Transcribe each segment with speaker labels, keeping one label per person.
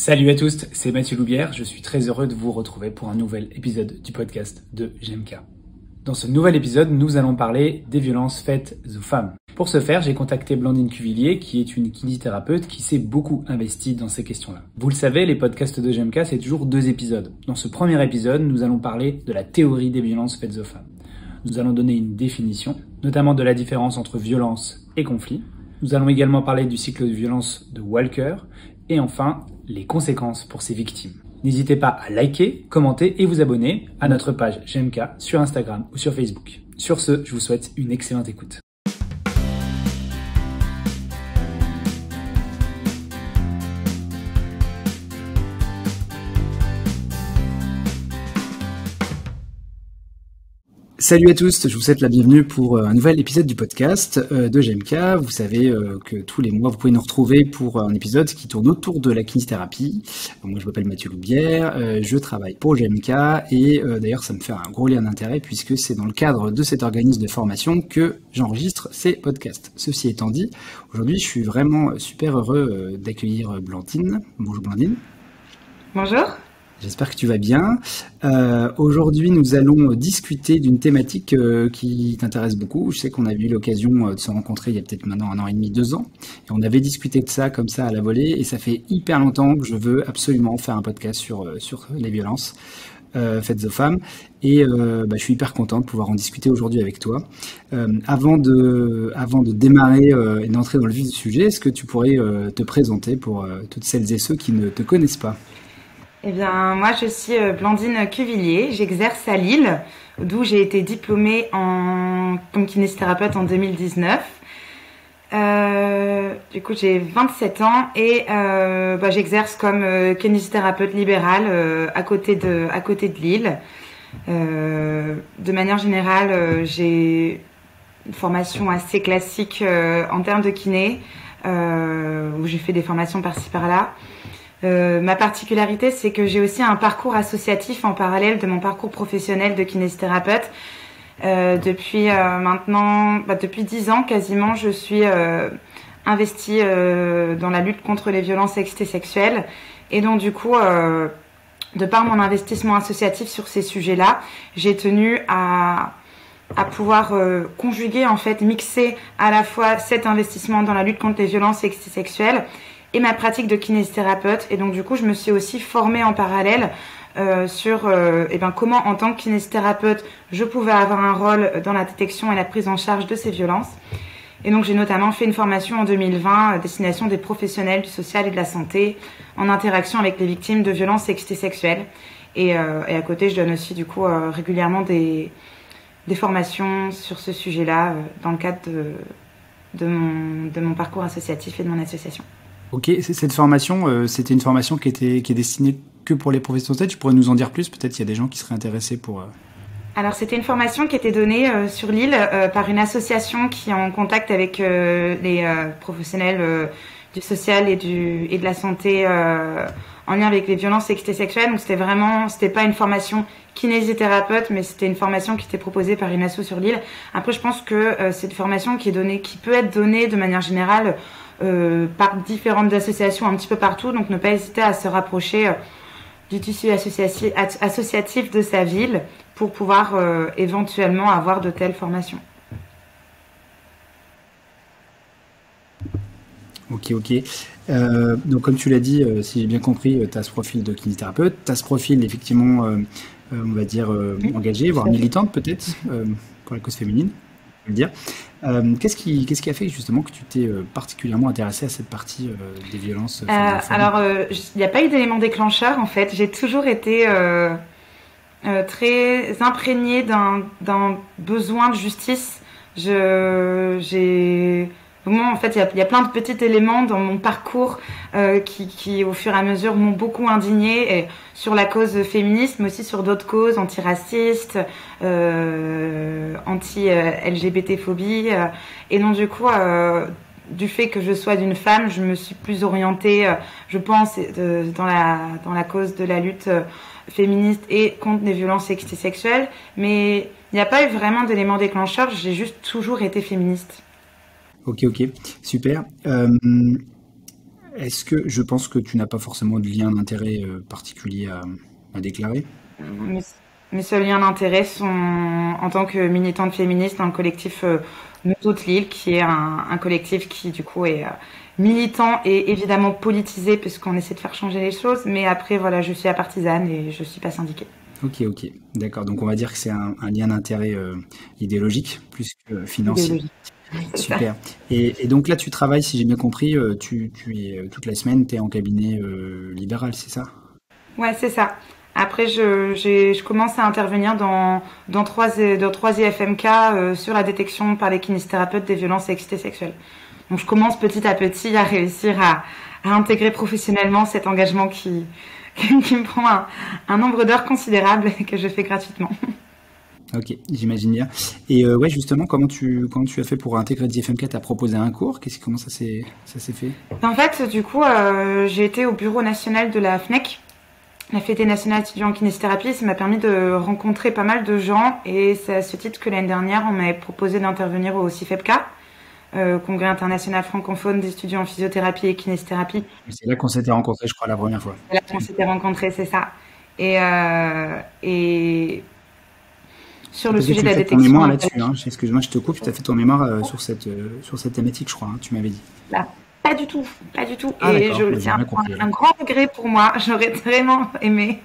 Speaker 1: Salut à tous, c'est Mathieu Loubière, je suis très heureux de vous retrouver pour un nouvel épisode du podcast de GMK. Dans ce nouvel épisode, nous allons parler des violences faites aux femmes. Pour ce faire, j'ai contacté Blandine Cuvillier, qui est une kinésithérapeute qui s'est beaucoup investie dans ces questions-là. Vous le savez, les podcasts de GMK, c'est toujours 2 épisodes. Dans ce premier épisode, nous allons parler de la théorie des violences faites aux femmes. Nous allons donner une définition, notamment de la différence entre violence et conflit. Nous allons également parler du cycle de violence de Walker, et enfin, les conséquences pour ces victimes. N'hésitez pas à liker, commenter et vous abonner à notre page GMK sur Instagram ou sur Facebook. Sur ce, je vous souhaite une excellente écoute. Salut à tous, je vous souhaite la bienvenue pour un nouvel épisode du podcast de GMK. Vous savez que tous les mois, vous pouvez nous retrouver pour un épisode qui tourne autour de la kinésithérapie. Moi, je m'appelle Mathieu Loubière, je travaille pour GMK et d'ailleurs, ça me fait un gros lien d'intérêt puisque c'est dans le cadre de cet organisme de formation que j'enregistre ces podcasts. Ceci étant dit, aujourd'hui, je suis vraiment super heureux d'accueillir Blandine. Bonjour Blandine.
Speaker 2: Bonjour.
Speaker 1: J'espère que tu vas bien. Aujourd'hui, nous allons discuter d'une thématique qui t'intéresse beaucoup. Je sais qu'on a eu l'occasion de se rencontrer il y a peut-être maintenant 1 an et demi, 2 ans. Et on avait discuté de ça comme ça à la volée. Et ça fait hyper longtemps que je veux absolument faire un podcast sur les violences faites aux femmes. Et je suis hyper content de pouvoir en discuter aujourd'hui avec toi. Avant de démarrer et d'entrer dans le vif du sujet, est-ce que tu pourrais te présenter pour toutes celles et ceux qui ne te connaissent pas ?
Speaker 2: Eh bien, moi, je suis Blandine Cuvillier. J'exerce à Lille, d'où j'ai été diplômée comme kinésithérapeute en 2019. Du coup, j'ai 27 ans et j'exerce comme kinésithérapeute libérale à côté de Lille. De manière générale, j'ai une formation assez classique en termes de kiné, où j'ai fait des formations par-ci par-là. Ma particularité, c'est que j'ai aussi un parcours associatif en parallèle de mon parcours professionnel de kinésithérapeute. Depuis 10 ans quasiment, je suis investie dans la lutte contre les violences sexistes et sexuelles. Et donc du coup, de par mon investissement associatif sur ces sujets-là, j'ai tenu à pouvoir conjuguer, en fait, mixer à la fois cet investissement dans la lutte contre les violences sexistes et sexuelles et ma pratique de kinésithérapeute. Et donc du coup, je me suis aussi formée en parallèle sur comment, en tant que kinésithérapeute, je pouvais avoir un rôle dans la détection et la prise en charge de ces violences. Et donc j'ai notamment fait une formation en 2020 à destination des professionnels du social et de la santé en interaction avec les victimes de violences sexistes et sexuelles. Et à côté, je donne aussi du coup régulièrement des formations sur ce sujet-là dans le cadre de mon parcours associatif et de mon association.
Speaker 1: Ok, cette formation, c'était une formation qui est destinée que pour les professionnels. Tu pourrais nous en dire plus? Peut-être qu'il y a des gens qui seraient intéressés pour...
Speaker 2: Alors, c'était une formation qui était donnée sur l'île par une association qui est en contact avec les professionnels du social et de la santé en lien avec les violences sexistes et sexuelles. Donc, c'était pas une formation kinésithérapeute, mais c'était une formation qui était proposée par une asso sur l'île. Après, je pense que c'est une formation qui peut être donnée de manière générale par différentes associations un petit peu partout, donc ne pas hésiter à se rapprocher du tissu associatif de sa ville pour pouvoir éventuellement avoir de telles formations.
Speaker 1: Ok. Donc comme tu l'as dit, si j'ai bien compris, tu as ce profil de kinésithérapeute, tu as ce profil effectivement, on va dire, engagé, voire militante peut-être, pour la cause féminine. Dire. Qu'est-ce qui a fait justement que tu t'es particulièrement intéressée à cette partie des violences
Speaker 2: Alors, il n'y a pas eu d'élément déclencheur en fait. J'ai toujours été très imprégnée d'un besoin de justice. En fait, il y a plein de petits éléments dans mon parcours qui, au fur et à mesure, m'ont beaucoup indignée et sur la cause féministe, mais aussi sur d'autres causes antiracistes, anti-LGBT-phobie. Et donc, du coup, du fait que je sois d'une femme, je me suis plus orientée, je pense, dans la cause de la lutte féministe et contre les violences sexistes et sexuelles. Mais il n'y a pas eu vraiment d'élément déclencheur, j'ai juste toujours été féministe.
Speaker 1: Ok, super. Est-ce que je pense que tu n'as pas forcément de lien d'intérêt particulier à déclarer?
Speaker 2: Mes, mes seuls liens d'intérêt sont en tant que militante féministe dans le collectif Nous Toutes Lille, qui est un collectif qui du coup est militant et évidemment politisé puisqu'on essaie de faire changer les choses. Mais après, voilà, je suis partisane et je suis pas syndiquée.
Speaker 1: Ok, ok, d'accord. Donc on va dire que c'est un lien d'intérêt idéologique plus que financier.
Speaker 2: Idéologie. C'est ça.
Speaker 1: Super. Et donc là, tu travailles, si j'ai bien compris, tu es toute la semaine, tu es en cabinet libéral, c'est ça?
Speaker 2: Ouais, c'est ça. Après, je commence à intervenir dans trois IFMK sur la détection par les kinésithérapeutes des violences et excités sexuelles. Donc, je commence petit à petit à réussir à intégrer professionnellement cet engagement qui me prend un nombre d'heures considérable et que je fais gratuitement.
Speaker 1: Ok, j'imagine bien. Et ouais, justement, comment tu as fait pour intégrer DFMK? T'as proposé un cours? Comment ça s'est fait?
Speaker 2: En fait, du coup, j'ai été au bureau national de la FNEC, la Fédé nationale étudiant en kinésithérapie. Ça m'a permis de rencontrer pas mal de gens et c'est à ce titre que l'année dernière, on m'avait proposé d'intervenir au CIFEPK, Congrès international francophone des étudiants en physiothérapie et kinésithérapie.
Speaker 1: C'est là qu'on s'était rencontrés, je crois, la première fois.
Speaker 2: C'est là qu'on s'était rencontrés, c'est ça. Et sur le
Speaker 1: Parce que
Speaker 2: sujet
Speaker 1: tu
Speaker 2: de la
Speaker 1: fais ton
Speaker 2: détection,
Speaker 1: mémoire là-dessus, hein. Excuse-moi, je te coupe, tu as fait ton mémoire sur cette thématique, je crois, hein, tu m'avais dit.
Speaker 2: là, pas du tout, pas du tout.
Speaker 1: Ah
Speaker 2: Et
Speaker 1: d'accord,
Speaker 2: je
Speaker 1: bah, j'ai
Speaker 2: tiens
Speaker 1: bien compris
Speaker 2: un
Speaker 1: alors.
Speaker 2: grand regret pour moi. J'aurais vraiment aimé,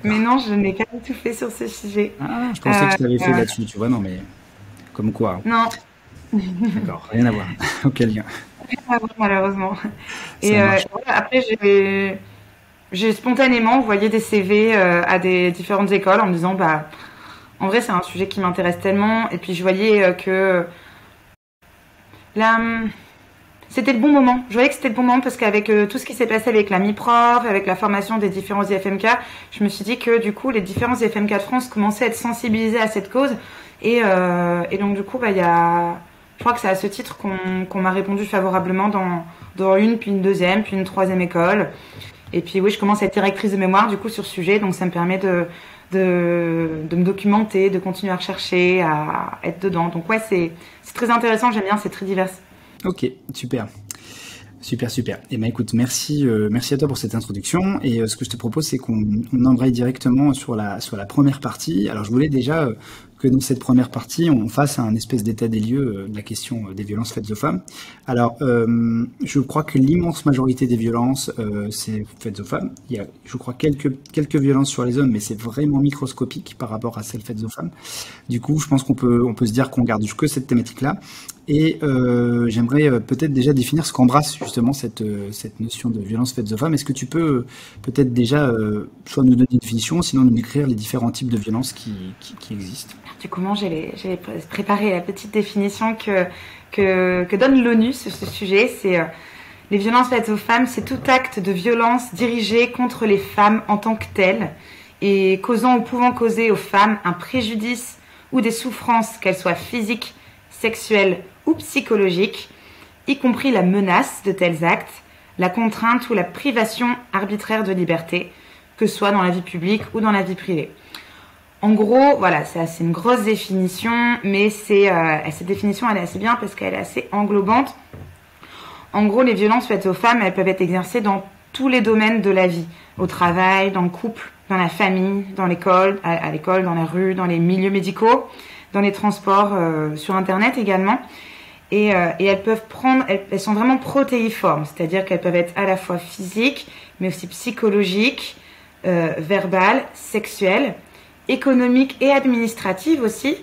Speaker 2: mais
Speaker 1: D'accord.
Speaker 2: non, je n'ai pas du tout fait sur ce sujet.
Speaker 1: Ah, je pensais que
Speaker 2: Euh,
Speaker 1: je t'avais fait
Speaker 2: euh,
Speaker 1: là-dessus, tu vois, non mais comme quoi, hein.
Speaker 2: non,
Speaker 1: D'accord, rien à voir. Aucun lien.
Speaker 2: malheureusement.
Speaker 1: Ça marche.
Speaker 2: Voilà, après, j'ai spontanément envoyé des CV à des différentes écoles en me disant, bah, en vrai, c'est un sujet qui m'intéresse tellement. Et puis, je voyais que là, c'était le bon moment. Je voyais que c'était le bon moment parce qu'avec tout ce qui s'est passé avec la MIPROF, avec la formation des différents IFMK, je me suis dit que du coup, les différents IFMK de France commençaient à être sensibilisés à cette cause. Et donc, du coup, bah, je crois que c'est à ce titre qu'on m'a répondu favorablement dans une, puis une deuxième, puis une troisième école. Et puis oui, je commence à être directrice de mémoire du coup sur ce sujet, donc ça me permet de me documenter, de continuer à rechercher, à être dedans. Donc ouais, c'est très intéressant, j'aime bien, c'est très divers.
Speaker 1: Ok, super. Super, super. Eh ben écoute, merci à toi pour cette introduction. Et ce que je te propose, c'est qu'on embraye directement sur la première partie. Alors, je voulais déjà que dans cette première partie, on fasse un espèce d'état des lieux de la question des violences faites aux femmes. Alors, je crois que l'immense majorité des violences, c'est faites aux femmes. Il y a, je crois, quelques violences sur les hommes, mais c'est vraiment microscopique par rapport à celles faites aux femmes. Du coup, je pense qu'on peut se dire qu'on garde que cette thématique-là. Et j'aimerais peut-être déjà définir ce qu'embrasse justement cette notion de violence faite aux femmes. Est-ce que tu peux peut-être déjà soit nous donner une définition, sinon nous décrire les différents types de violences qui existent?
Speaker 2: Du coup, moi, j'ai préparé la petite définition que donne l'ONU sur ce sujet. C'est les violences faites aux femmes, c'est tout acte de violence dirigé contre les femmes en tant que telles et causant ou pouvant causer aux femmes un préjudice ou des souffrances, qu'elles soient physiques, sexuelles ou psychologiques, y compris la menace de tels actes, la contrainte ou la privation arbitraire de liberté, que ce soit dans la vie publique ou dans la vie privée. En gros, voilà, c'est une grosse définition, mais cette définition, elle est assez bien parce qu'elle est assez englobante. En gros, les violences faites aux femmes, elles peuvent être exercées dans tous les domaines de la vie, au travail, dans le couple, dans la famille, dans l'école, à l'école, dans la rue, dans les milieux médicaux, dans les transports, sur Internet également. Et elles sont vraiment protéiformes, c'est-à-dire qu'elles peuvent être à la fois physiques, mais aussi psychologiques, verbales, sexuelles, économiques et administratives aussi.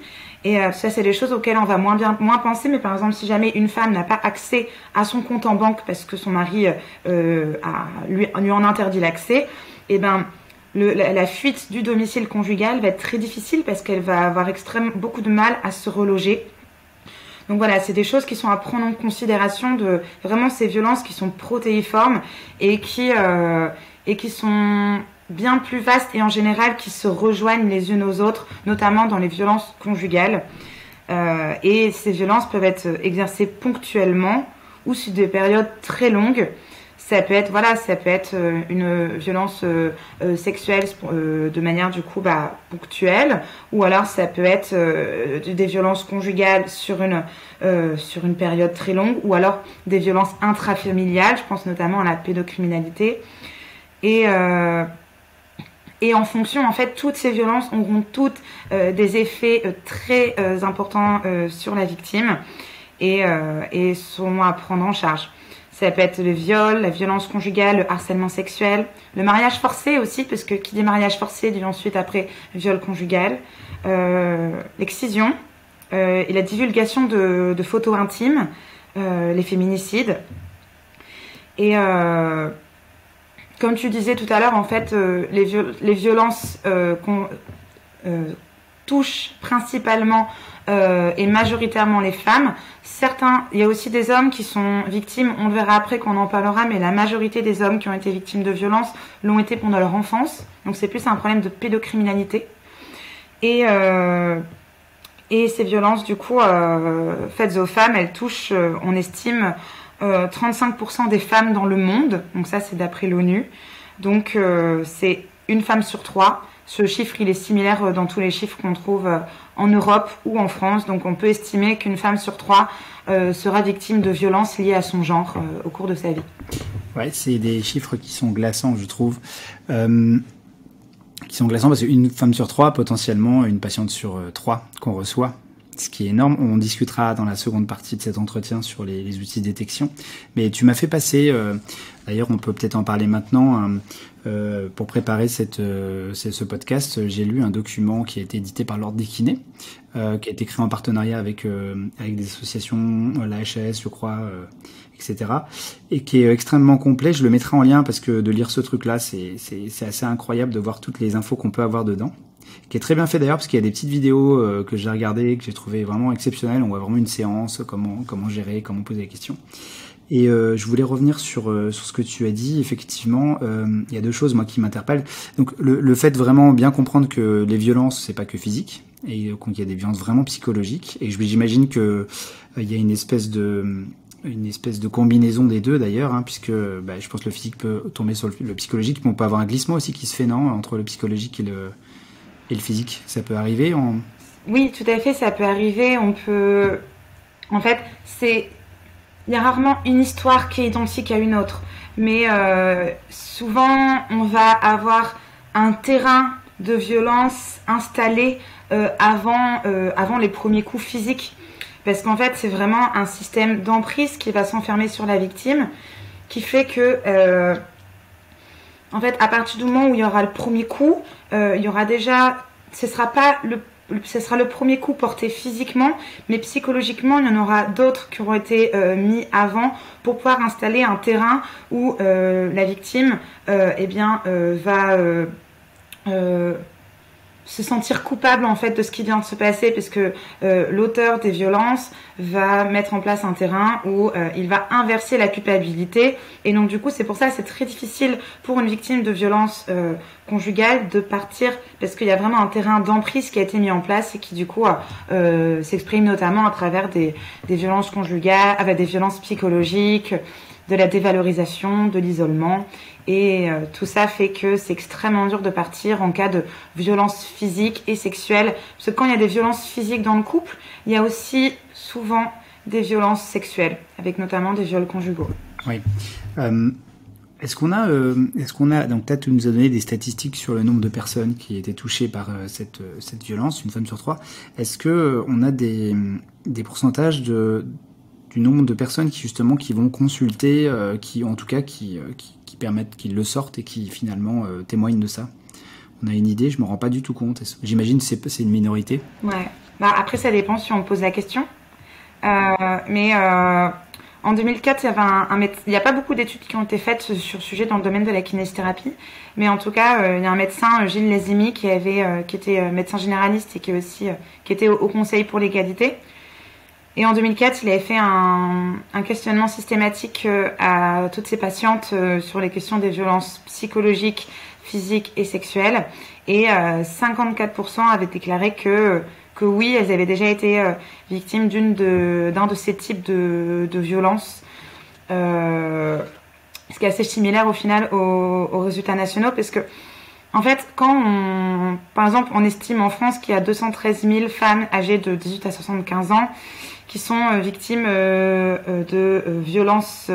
Speaker 2: Et ça, c'est des choses auxquelles on va moins penser. Mais par exemple, si jamais une femme n'a pas accès à son compte en banque parce que son mari lui en interdit l'accès, et ben la fuite du domicile conjugal va être très difficile parce qu'elle va avoir beaucoup de mal à se reloger. Donc voilà, c'est des choses qui sont à prendre en considération de vraiment ces violences qui sont protéiformes et qui sont bien plus vastes et en général qui se rejoignent les unes aux autres, notamment dans les violences conjugales. Et ces violences peuvent être exercées ponctuellement ou sur des périodes très longues. Ça peut être une violence sexuelle de manière du coup ponctuelle, ou alors ça peut être des violences conjugales sur une période très longue, ou alors des violences intrafamiliales. Je pense notamment à la pédocriminalité. Et en fonction, en fait, toutes ces violences auront toutes des effets très importants sur la victime et seront à prendre en charge. Ça peut être le viol, la violence conjugale, le harcèlement sexuel, le mariage forcé aussi, parce que qui dit mariage forcé dit ensuite après viol conjugal, l'excision et la divulgation de photos intimes, les féminicides. Et comme tu disais tout à l'heure, en fait, les violences touchent principalement et majoritairement les femmes. Il y a aussi des hommes qui sont victimes, on le verra après quand on en parlera, mais la majorité des hommes qui ont été victimes de violences l'ont été pendant leur enfance. Donc c'est plus un problème de pédocriminalité. Et ces violences, du coup, faites aux femmes, elles touchent, on estime, 35% des femmes dans le monde. Donc ça, c'est d'après l'ONU. Donc c'est une femme sur 3. Ce chiffre, il est similaire dans tous les chiffres qu'on trouve en Europe ou en France. Donc on peut estimer qu'une femme sur 3 sera victime de violences liées à son genre au cours de sa vie.
Speaker 1: Ouais, c'est des chiffres qui sont glaçants, je trouve. Qui sont glaçants parce qu'une femme sur 3, potentiellement une patiente sur 3 qu'on reçoit, ce qui est énorme. On discutera dans la seconde partie de cet entretien sur les outils de détection. Mais tu m'as fait passer, d'ailleurs on peut peut-être en parler maintenant, pour préparer ce podcast, j'ai lu un document qui a été édité par l'Ordre des kinés, qui a été créé en partenariat avec des associations, la HAS je crois, etc. Et qui est extrêmement complet. Je le mettrai en lien parce que de lire ce truc-là, c'est assez incroyable de voir toutes les infos qu'on peut avoir dedans. Qui est très bien fait d'ailleurs parce qu'il y a des petites vidéos que j'ai regardées, que j'ai trouvé vraiment exceptionnelles. On voit vraiment une séance, comment gérer, comment poser les questions. Et je voulais revenir sur ce que tu as dit. Effectivement, il y a deux choses moi qui m'interpellent. Donc le fait de vraiment bien comprendre que les violences c'est pas que physique et qu'il y a des violences vraiment psychologiques. Et j'imagine que il y a une espèce de combinaison des deux d'ailleurs, hein, puisque je pense que le physique peut tomber sur le psychologique, mais on peut avoir un glissement aussi qui se fait entre le psychologique et le physique. Ça peut arriver
Speaker 2: Oui, tout à fait, ça peut arriver. En fait, il y a rarement une histoire qui est identique à une autre. Mais souvent, on va avoir un terrain de violence installé avant les premiers coups physiques. Parce qu'en fait, c'est vraiment un système d'emprise qui va s'enfermer sur la victime, qui fait que, en fait, à partir du moment où il y aura le premier coup, il y aura déjà, ce sera le premier coup porté physiquement, mais psychologiquement, il y en aura d'autres qui auront été mis avant pour pouvoir installer un terrain où la victime, va se sentir coupable en fait de ce qui vient de se passer, parce que l'auteur des violences va mettre en place un terrain où il va inverser la culpabilité, et donc du coup c'est pour ça que c'est très difficile pour une victime de violence conjugale de partir, parce qu'il y a vraiment un terrain d'emprise qui a été mis en place et qui du coup s'exprime notamment à travers des violences conjugales, avec des violences psychologiques, de la dévalorisation, de l'isolement. Et tout ça fait que c'est extrêmement dur de partir en cas de violence physique et sexuelle. Parce que quand il y a des violences physiques dans le couple, il y a aussi souvent des violences sexuelles, avec notamment des viols conjugaux.
Speaker 1: Oui. Est-ce qu'on a, donc peut-être tu nous as donné des statistiques sur le nombre de personnes qui étaient touchées par cette violence, une femme sur 3. Est-ce que on a des pourcentages du nombre de personnes qui vont consulter, qui permettent qu'ils le sortent et qui finalement témoignent de ça? On a une idée, je me rends pas du tout compte. J'imagine que c'est une minorité.
Speaker 2: Ouais. Après ça dépend si on pose la question. Mais en 2004, il n'y a pas beaucoup d'études qui ont été faites sur le sujet dans le domaine de la kinésithérapie, mais en tout cas, il y a un médecin, Gilles Lazimi, qui était médecin généraliste et qui était au Conseil pour l'égalité. Et en 2004, il avait fait un questionnement systématique à toutes ces patientes sur les questions des violences psychologiques, physiques et sexuelles. Et 54% avaient déclaré que oui, elles avaient déjà été victimes d'un de ces types de violences. ce qui est assez similaire au final aux résultats nationaux, parce que en fait, par exemple, on estime en France qu'il y a 213 000 femmes âgées de 18 à 75 ans qui sont victimes de violences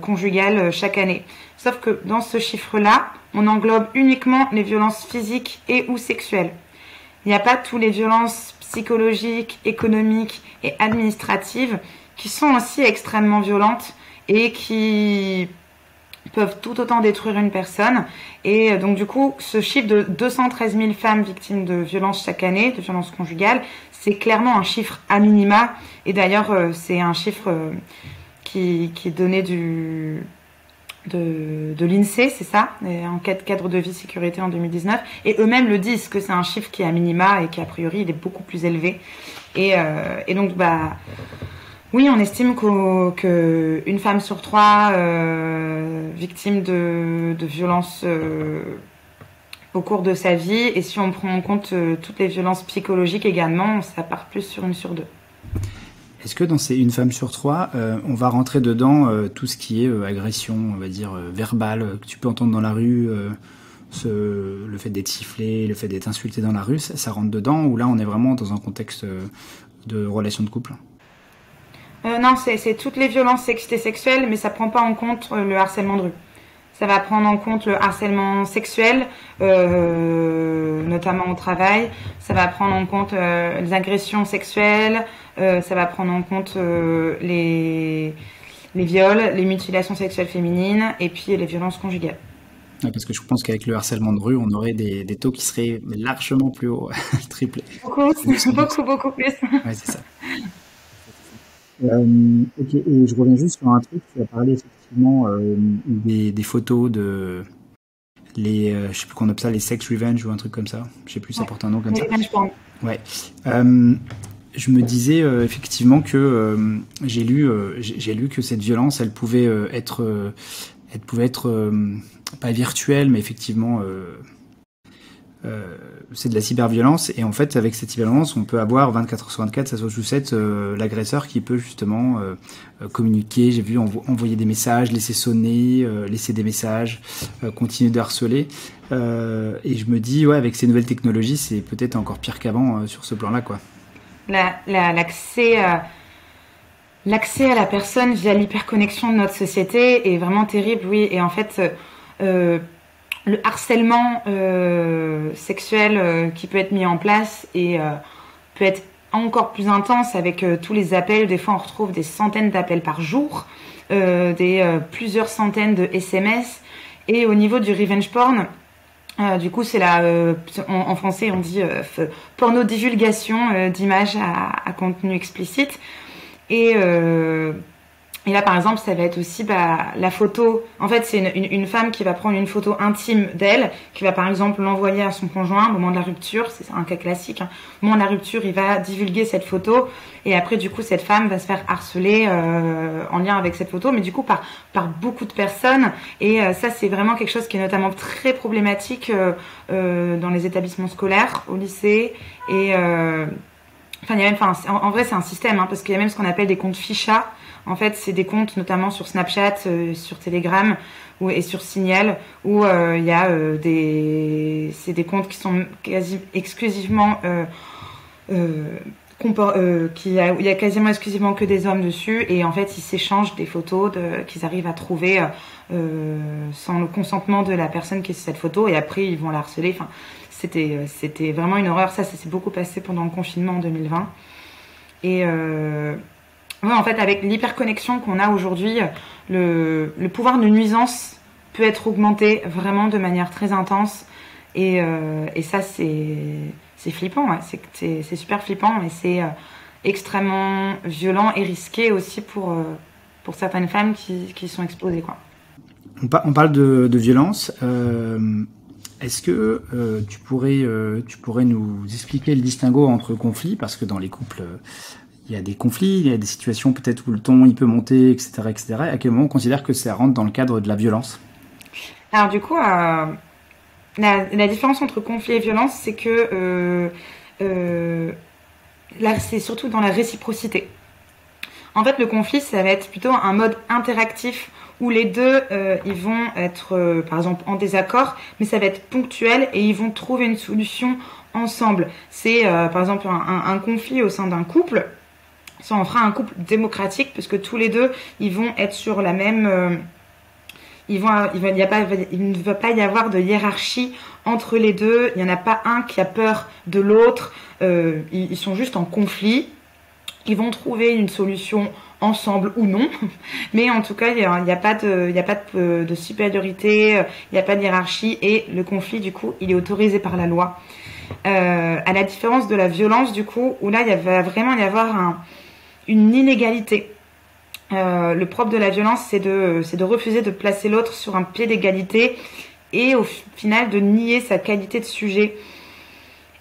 Speaker 2: conjugales chaque année. Sauf que dans ce chiffre-là, on englobe uniquement les violences physiques et ou sexuelles. Il n'y a pas tous les violences psychologiques, économiques et administratives qui sont aussi extrêmement violentes et qui peuvent tout autant détruire une personne. Et donc du coup, ce chiffre de 213 000 femmes victimes de violences chaque année, de violences conjugales, c'est clairement un chiffre à minima. Et d'ailleurs, c'est un chiffre qui est donné de l'INSEE, c'est ça, enquête cadre de vie sécurité en 2019. Et eux-mêmes le disent, que c'est un chiffre qui est à minima et qui a priori il est beaucoup plus élevé. Et donc oui, on estime qu'une femme sur 3 victime de violences au cours de sa vie, et si on prend en compte toutes les violences psychologiques également, ça part plus sur 1 sur 2.
Speaker 1: Est-ce que dans ces une femme sur 3, on va rentrer dedans tout ce qui est agression, on va dire verbale, que tu peux entendre dans la rue, le fait d'être sifflé, le fait d'être insulté dans la rue, ça rentre dedans, ou là on est vraiment dans un contexte de relation de couple?
Speaker 2: Non, c'est toutes les violences sexuelles, mais ça prend pas en compte le harcèlement de rue. Ça va prendre en compte le harcèlement sexuel, notamment au travail. Ça va prendre en compte les agressions sexuelles. Ça va prendre en compte les viols, les mutilations sexuelles féminines et puis les violences conjugales.
Speaker 1: Ouais, parce que je pense qu'avec le harcèlement de rue, on aurait des taux qui seraient largement plus hauts, triplés.
Speaker 2: Beaucoup plus.
Speaker 1: Ouais, c'est ça. Ok, et je reviens juste sur un truc. Tu as parlé effectivement des photos de je sais plus qu'on appelle ça, les sex revenge ou un truc comme ça. Je sais plus, ça porte un nom comme ça. Ouais. Je me disais effectivement que j'ai lu que cette violence, elle pouvait être pas virtuelle, mais effectivement c'est de la cyberviolence, et en fait avec cette cyberviolence on peut avoir 24 heures sur 24, 7 jours sur 7 l'agresseur qui peut justement communiquer, j'ai vu envoyer des messages, laisser sonner, laisser des messages, continuer de harceler, et je me dis ouais, avec ces nouvelles technologies c'est peut-être encore pire qu'avant sur ce plan-là, quoi.
Speaker 2: L'accès à la personne via l'hyperconnexion de notre société est vraiment terrible, oui, et en fait le harcèlement sexuel qui peut être mis en place et peut être encore plus intense avec tous les appels. Des fois, on retrouve des centaines d'appels par jour, plusieurs centaines de SMS. Et au niveau du revenge porn, du coup, c'est en français, on dit porno-divulgation d'images à contenu explicite. Et là, par exemple, ça va être aussi la photo. En fait, c'est une femme qui va prendre une photo intime d'elle, qui va par exemple l'envoyer à son conjoint au moment de la rupture. C'est un cas classique, hein. Au moment de la rupture, il va divulguer cette photo. Et après, du coup, cette femme va se faire harceler en lien avec cette photo, mais du coup par beaucoup de personnes. Et ça, c'est vraiment quelque chose qui est notamment très problématique dans les établissements scolaires, au lycée. Et il y a même, en vrai, c'est un système, hein, parce qu'il y a même ce qu'on appelle des comptes ficha. En fait, c'est des comptes notamment sur Snapchat, sur Telegram et sur Signal, où il y a c'est des comptes qui sont quasi exclusivement il y a quasiment exclusivement que des hommes dessus, et en fait ils s'échangent des photos qu'ils arrivent à trouver sans le consentement de la personne qui est sur cette photo, et après ils vont la harceler. Enfin, c'était vraiment une horreur. Ça s'est beaucoup passé pendant le confinement en 2020. Et ouais, en fait, avec l'hyperconnexion qu'on a aujourd'hui, le pouvoir de nuisance peut être augmenté vraiment de manière très intense. Et ça, c'est flippant. Ouais. C'est super flippant, et c'est extrêmement violent et risqué aussi pour certaines femmes qui sont exposées, quoi.
Speaker 1: On parle de violence. Est-ce que tu pourrais nous expliquer le distinguo entre conflits, parce que dans les couples il y a des conflits, il y a des situations peut-être où le ton il peut monter, etc., etc. À quel moment on considère que ça rentre dans le cadre de la violence?
Speaker 2: Alors du coup, la différence entre conflit et violence, c'est que là, c'est surtout dans la réciprocité. En fait, le conflit, ça va être plutôt un mode interactif où les deux, ils vont être, par exemple, en désaccord, mais ça va être ponctuel et ils vont trouver une solution ensemble. C'est, par exemple, un conflit au sein d'un couple. Ça en fera un couple démocratique parce que tous les deux, ils vont être sur la même... il ne va pas y avoir de hiérarchie entre les deux. Il n'y en a pas un qui a peur de l'autre. Ils sont juste en conflit. Ils vont trouver une solution ensemble ou non. Mais en tout cas, il n'y a pas de supériorité, il n'y a pas de hiérarchie. Et le conflit, du coup, il est autorisé par la loi. À la différence de la violence, du coup, où là, il va vraiment y avoir une inégalité. Le propre de la violence, c'est de refuser de placer l'autre sur un pied d'égalité et au final de nier sa qualité de sujet.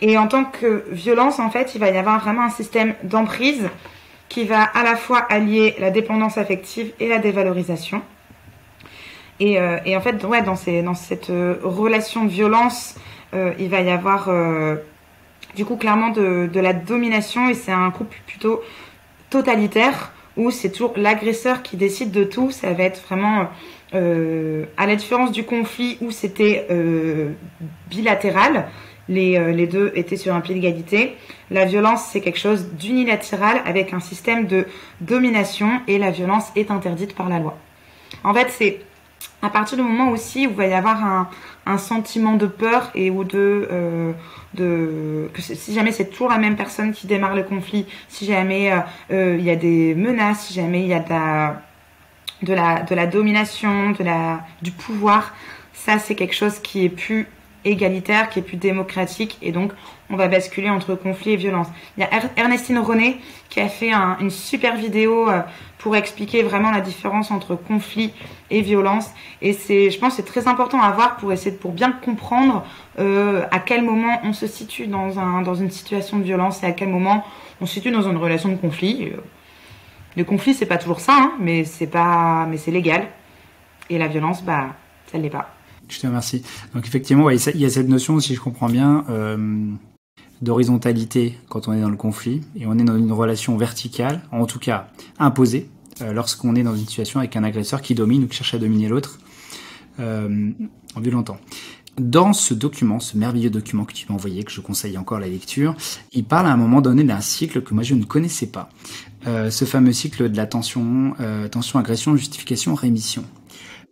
Speaker 2: Et en tant que violence, en fait, il va y avoir vraiment un système d'emprise qui va à la fois allier la dépendance affective et la dévalorisation. Et en fait, ouais, dans cette relation de violence, il va y avoir du coup clairement de la domination et c'est un couple plutôt totalitaire où c'est toujours l'agresseur qui décide de tout. Ça va être vraiment, à la différence du conflit où c'était bilatéral, les deux étaient sur un pied d'égalité. La violence, c'est quelque chose d'unilatéral avec un système de domination et la violence est interdite par la loi. En fait, c'est à partir du moment aussi où il va y avoir un sentiment de peur et ou si jamais c'est toujours la même personne qui démarre le conflit, si jamais il y a des menaces, si jamais il y a de la domination, du pouvoir, ça c'est quelque chose qui est plus égalitaire, qui est plus démocratique et donc on va basculer entre conflit et violence. Il y a Ernestine Ronay qui a fait une super vidéo pour expliquer vraiment la différence entre conflit et violence et je pense que c'est très important à voir pour bien comprendre à quel moment on se situe dans une situation de violence et à quel moment on se situe dans une relation de conflit. Le conflit c'est pas toujours ça, hein, mais c'est légal et la violence ça l'est pas.
Speaker 1: Je te remercie. Donc effectivement, ouais, il y a cette notion, si je comprends bien, d'horizontalité quand on est dans le conflit et on est dans une relation verticale, en tout cas imposée, lorsqu'on est dans une situation avec un agresseur qui domine ou qui cherche à dominer l'autre en violentant. Dans ce document, ce merveilleux document que tu m'as envoyé, que je conseille encore la lecture, il parle à un moment donné d'un cycle que moi je ne connaissais pas. Ce fameux cycle de la tension, agression, justification, rémission.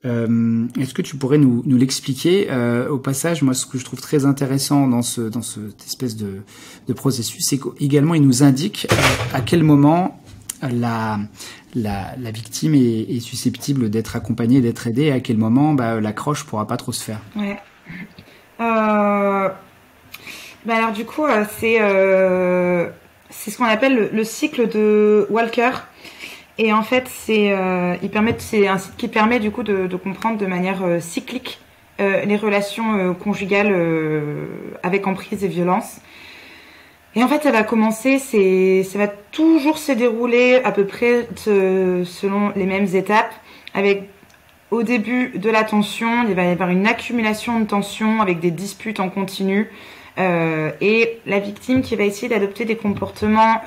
Speaker 1: Est-ce que tu pourrais nous l'expliquer au passage? Moi, ce que je trouve très intéressant dans cette espèce de processus, c'est qu'également il nous indique à quel moment la victime est susceptible d'être accompagnée, d'être aidée, et à quel moment l'accroche pourra pas trop se faire.
Speaker 2: Ouais. Alors du coup, c'est ce qu'on appelle le cycle de Walker. Et en fait, c'est un site qui permet du coup de comprendre de manière cyclique les relations conjugales avec emprise et violence. Et en fait, ça va commencer, ça va toujours se dérouler à peu près selon les mêmes étapes. Avec au début de la tension, il va y avoir une accumulation de tension avec des disputes en continu et la victime qui va essayer d'adopter des comportements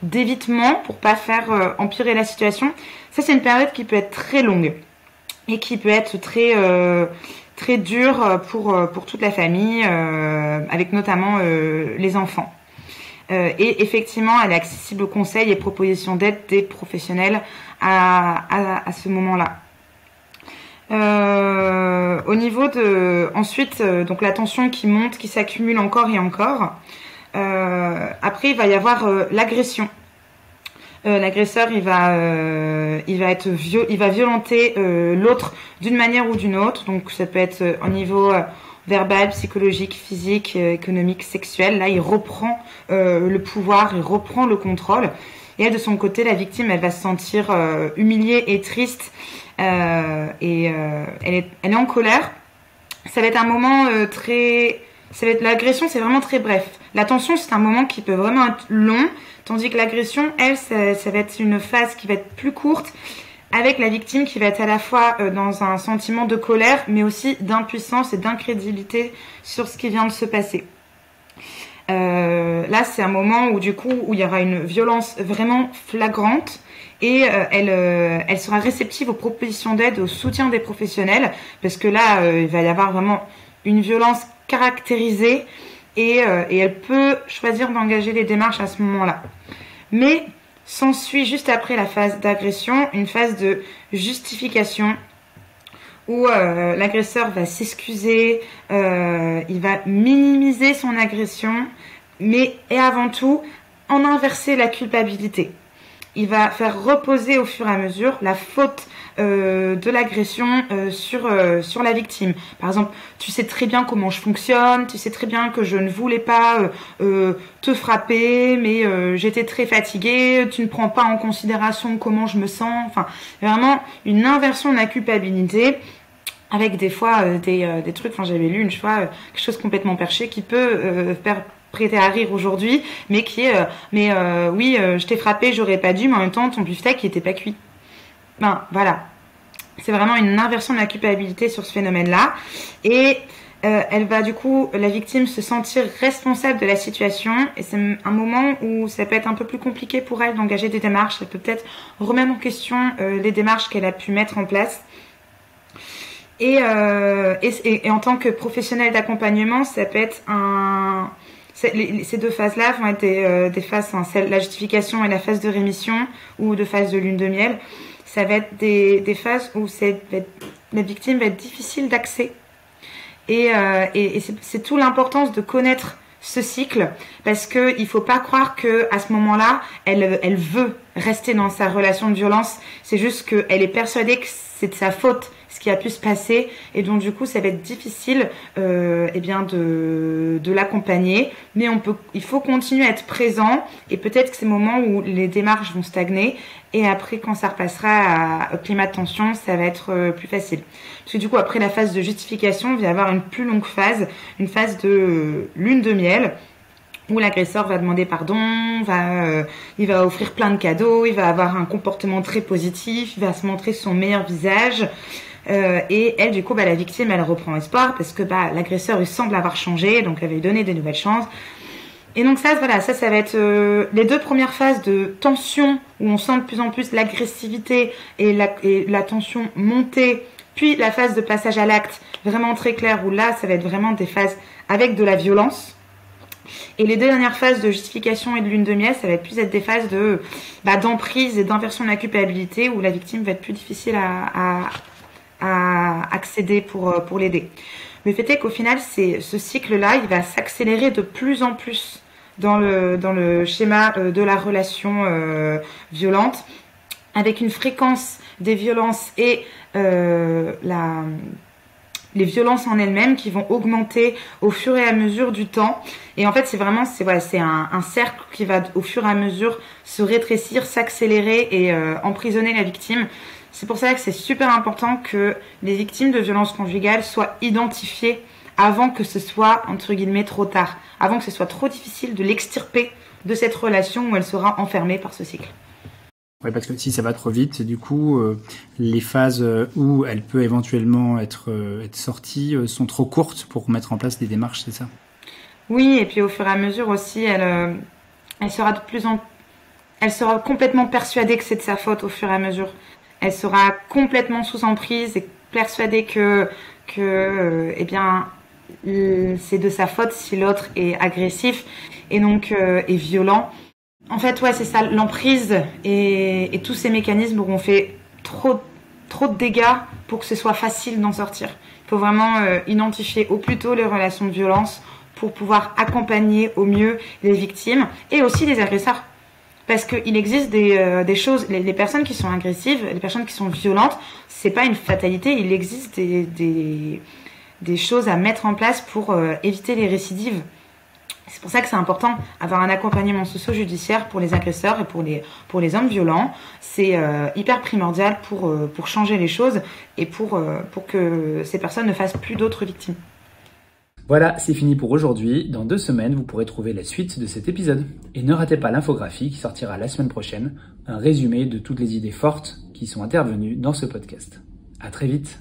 Speaker 2: d'évitement pour pas faire empirer la situation. Ça, c'est une période qui peut être très longue et qui peut être très dure pour toute la famille, avec notamment les enfants. Et effectivement, elle est accessible aux conseils et propositions d'aide des professionnels à ce moment-là. Au niveau ensuite, donc la tension qui monte, qui s'accumule encore et encore. Après, il va y avoir l'agression. L'agresseur, il va violenter l'autre d'une manière ou d'une autre. Donc, ça peut être au niveau verbal, psychologique, physique, économique, sexuel. Là, il reprend le pouvoir, il reprend le contrôle. Et elle, de son côté, la victime, elle va se sentir humiliée et triste. Elle est en colère. Ça va être un moment l'agression, c'est vraiment très bref. La tension, c'est un moment qui peut vraiment être long, tandis que l'agression, elle, ça va être une phase qui va être plus courte, avec la victime qui va être à la fois dans un sentiment de colère, mais aussi d'impuissance et d'incrédulité sur ce qui vient de se passer. Là, c'est un moment où il y aura une violence vraiment flagrante et elle sera réceptive aux propositions d'aide, au soutien des professionnels, parce que là, il va y avoir vraiment une violence caractérisée et elle peut choisir d'engager les démarches à ce moment-là. Mais s'ensuit juste après la phase d'agression une phase de justification où l'agresseur va s'excuser, il va minimiser son agression, mais et avant tout en inverser la culpabilité. Il va faire reposer au fur et à mesure la faute de l'agression sur la victime. Par exemple, tu sais très bien comment je fonctionne, tu sais très bien que je ne voulais pas te frapper, mais j'étais très fatiguée, tu ne prends pas en considération comment je me sens. Enfin, vraiment une inversion de la culpabilité avec des fois des trucs. Enfin, j'avais lu une fois quelque chose complètement perché qui peut faire prêter à rire aujourd'hui, mais qui est oui, je t'ai frappé, j'aurais pas dû, mais en même temps ton beefsteak il était pas cuit. Ben voilà, c'est vraiment une inversion de la culpabilité sur ce phénomène-là, et elle va du coup, la victime, se sentir responsable de la situation, et c'est un moment où ça peut être un peu plus compliqué pour elle d'engager des démarches. Elle peut peut-être remettre en question les démarches qu'elle a pu mettre en place. Et en tant que professionnel d'accompagnement, ça peut être ces deux phases-là vont être des phases, la justification et la phase de rémission ou de phase de lune de miel. Ça va être des phases où la victime va être difficile d'accès. Et c'est tout l'importance de connaître ce cycle, parce que il faut pas croire que à ce moment-là, elle veut rester dans sa relation de violence. C'est juste qu'elle est persuadée que c'est de sa faute ce qui a pu se passer, et donc du coup ça va être difficile de l'accompagner, mais il faut continuer à être présent, et peut-être que c'est le moment où les démarches vont stagner, et après quand ça repassera au climat de tension, ça va être plus facile. Parce que du coup après la phase de justification, il va y avoir une plus longue phase, une phase de lune de miel, où l'agresseur va demander pardon, il va offrir plein de cadeaux, il va avoir un comportement très positif, il va se montrer son meilleur visage. Et elle, du coup, la victime, elle reprend espoir, parce que l'agresseur, il semble avoir changé, donc elle va lui donner des nouvelles chances. Et donc ça va être les deux premières phases de tension, où on sent de plus en plus l'agressivité et la tension monter, puis la phase de passage à l'acte, vraiment très claire, où là, ça va être vraiment des phases avec de la violence. Et les deux dernières phases de justification et de lune de miel, ça va être plus des phases d'emprise et d'inversion de la culpabilité, où la victime va être plus difficile à accéder pour l'aider. Le fait est qu'au final, ce cycle-là, il va s'accélérer de plus en plus dans le schéma de la relation violente, avec une fréquence des violences et les violences en elles-mêmes qui vont augmenter au fur et à mesure du temps. Et en fait, c'est un cercle qui va au fur et à mesure se rétrécir, s'accélérer et emprisonner la victime. C'est pour ça que c'est super important que les victimes de violences conjugales soient identifiées avant que ce soit, entre guillemets, trop tard, avant que ce soit trop difficile de l'extirper de cette relation où elle sera enfermée par ce cycle.
Speaker 1: Oui, parce que si ça va trop vite, du coup, les phases où elle peut éventuellement être sortie sont trop courtes pour mettre en place des démarches, c'est ça?
Speaker 2: Oui, et puis au fur et à mesure aussi, elle sera elle sera complètement persuadée que c'est de sa faute au fur et à mesure. Elle sera complètement sous emprise et persuadée que c'est de sa faute si l'autre est agressif et donc est violent. En fait, ouais, c'est ça, l'emprise et tous ces mécanismes auront fait trop de dégâts pour que ce soit facile d'en sortir. Il faut vraiment identifier au plus tôt les relations de violence pour pouvoir accompagner au mieux les victimes et aussi les agresseurs. Parce qu'il existe des choses, les personnes qui sont agressives, les personnes qui sont violentes, c'est pas une fatalité, il existe des choses à mettre en place pour éviter les récidives. C'est pour ça que c'est important d'avoir un accompagnement socio-judiciaire pour les agresseurs et pour les hommes violents. C'est hyper primordial pour changer les choses et pour que ces personnes ne fassent plus d'autres victimes.
Speaker 1: Voilà, c'est fini pour aujourd'hui. Dans 2 semaines, vous pourrez trouver la suite de cet épisode. Et ne ratez pas l'infographie qui sortira la semaine prochaine, un résumé de toutes les idées fortes qui sont intervenues dans ce podcast. À très vite.